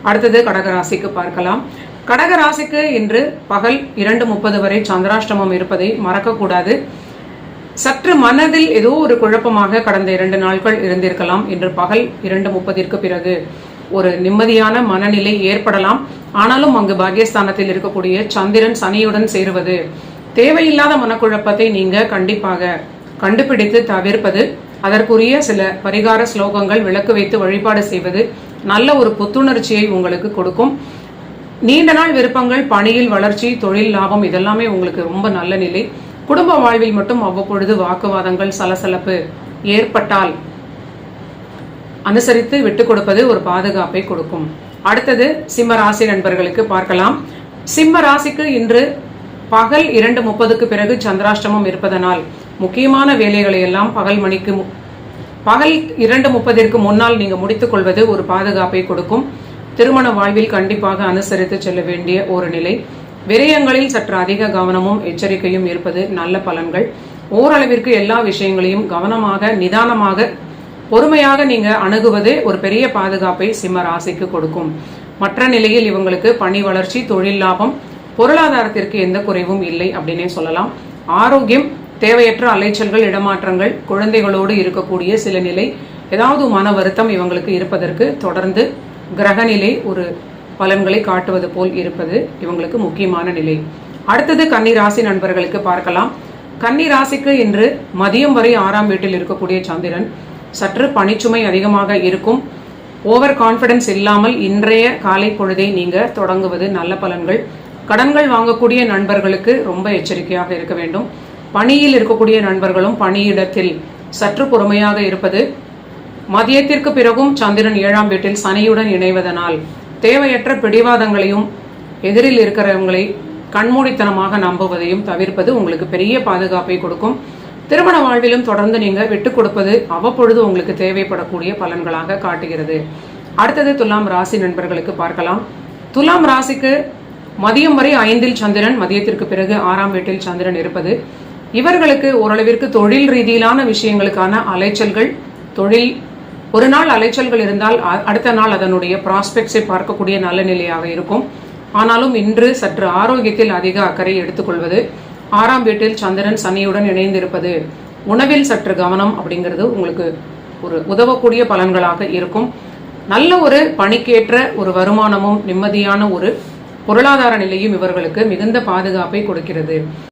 அடுத்தது கடகராசிக்கு பார்க்கலாம். கடகராசிக்கு இன்று பகல் 2:30 வரை சந்திராஷ்டமம் இருப்பதை மறக்கக்கூடாது. சற்று மனதில் ஏதோ ஒரு குழப்பமாக கடந்த 2 நாட்கள் இருந்திருக்கலாம். இன்று பகல் 2:30 பிறகு ஒரு நிம்மதியான மனநிலை ஏற்படலாம். ஆனாலும் அங்கு பாக்கியஸ்தானத்தில் இருக்கக்கூடிய சந்திரன் சனியுடன் சேருவது தேவையில்லாத மனக்குழப்பத்தை நீங்க கண்டிப்பாக கண்டுபிடித்து தவிர்ப்பது, அதற்குரிய சில பரிகார ஸ்லோகங்கள் விளக்கு வைத்து வழிபாடு செய்வது நல்ல ஒரு புத்துணர்ச்சியை உங்களுக்கு கொடுக்கும். நீண்ட நாள் விருப்பங்கள், பணியில் வளர்ச்சி, தொழில் லாபம் இதெல்லாமே உங்களுக்கு ரொம்ப நல்ல நிலை. குடும்ப வாழ்வில் மட்டும் அவ்வப்பொழுது வாக்குவாதங்கள், சலசலப்பு ஏற்பட்டால் அனுசரித்து விட்டு கொடுப்பது ஒரு பாதுகாப்பை கொடுக்கும். அடுத்தது சிம்ம ராசி நண்பர்களுக்கு பார்க்கலாம். சிம்ம ராசிக்கு இன்று பகல் 2:30 பிறகு சந்திராஷ்டமம் இருப்பதனால் முக்கியமான வேலைகளை எல்லாம் பகல் 2:30 முன்னால் நீங்க முடித்துக் கொள்வது ஒரு பாதுகாப்பை கொடுக்கும். திருமண வாழ்வில் கண்டிப்பாக அனுசரித்து செல்ல வேண்டிய ஒரு நிலை. விரயங்களில் சற்று அதிக கவனமும் எச்சரிக்கையும் இருப்பது நல்ல பலன்கள். ஓரளவிற்கு எல்லா விஷயங்களையும் கவனமாக, நிதானமாக, பொறுமையாக நீங்க அணுகுவது ஒரு பெரிய பாதுகாப்பை சிம்ம ராசிக்கு கொடுக்கும். மற்ற நிலையில் இவங்களுக்கு பணி வளர்ச்சி, தொழில் லாபம், பொருளாதாரத்திற்கு எந்த குறைவும் இல்லை அப்படின்னே சொல்லலாம். ஆரோக்கியம், தேவையற்ற அலைச்சல்கள், இடமாற்றங்கள், குழந்தைகளோடு இருக்கக்கூடிய சில நிலை, ஏதாவது மன வருத்தம் இவங்களுக்கு இருப்பதற்கு தொடர்ந்து கிரகநிலை ஒரு பலன்களை காட்டுவது போல் இருப்பது இவங்களுக்கு முக்கியமான நிலை. அடுத்தது கன்னி ராசி நண்பர்களுக்கு பார்க்கலாம். கன்னி ராசிக்கு இன்று மதியம் வரை 6ஆம் வீட்டில் இருக்கக்கூடிய சந்திரன் சற்று பணிச்சுமை அதிகமாக இருக்கும். ஓவர் கான்பிடன்ஸ் இல்லாமல் இன்றைய காலை பொழுதை நீங்க தொடங்குவது நல்ல பலன்கள். கடன்கள் வாங்கக்கூடிய நண்பர்களுக்கு ரொம்ப எச்சரிக்கையாக இருக்க வேண்டும். பணியில் இருக்கக்கூடிய நண்பர்களும் பணியிடத்தில் சற்று பொறுமையாக இருப்பது. மதியத்திற்கு பிறகும் சந்திரன் 7ஆம் வீட்டில் சனியுடன் இணைவதனால் தேவையற்ற பிடிவாதங்களையும் எதிரில் இருக்கிறவங்களை கண்மூடித்தனமாக நம்புவதையும் தவிர்ப்பது உங்களுக்கு பெரிய பாதுகாப்பை கொடுக்கும். திருமண வாழ்விலும் தொடர்ந்து நீங்க விட்டு கொடுப்பது அவ்வப்பொழுது உங்களுக்கு தேவைப்படக்கூடிய பலன்களாக காட்டுகிறது. அடுத்தது துலாம் ராசி நண்பர்களுக்கு பார்க்கலாம். துலாம் ராசிக்கு மதியம் வரை 5இல் சந்திரன், மதியத்திற்கு பிறகு 6ஆம் வீட்டில் சந்திரன் இருப்பது இவர்களுக்கு ஓரளவிற்கு தொழில் ரீதியிலான விஷயங்களுக்கான அலைச்சல்கள், தொழில் ஒரு நாள் அலைச்சல்கள் இருந்தால் அடுத்த நாள் அதனுடைய ப்ராஸ்பெக்ட்ஸை பார்க்கக்கூடிய நல்ல நிலையாக இருக்கும். ஆனாலும் இன்று சற்று ஆரோக்கியத்தில் அதிக அக்கறை எடுத்துக்கொள்வது, 6ஆம் வீட்டில் சந்திரன் சனியுடன் இணைந்திருப்பது, உணவில் சற்று கவனம் அப்படிங்கிறது உங்களுக்கு ஒரு உதவக்கூடிய பலன்களாக இருக்கும். நல்ல ஒரு பணிக்கேற்ற ஒரு வருமானமும் நிம்மதியான ஒரு பொருளாதார நிலையும் இவர்களுக்கு மிகுந்த பாதுகாப்பை கொடுக்கிறது.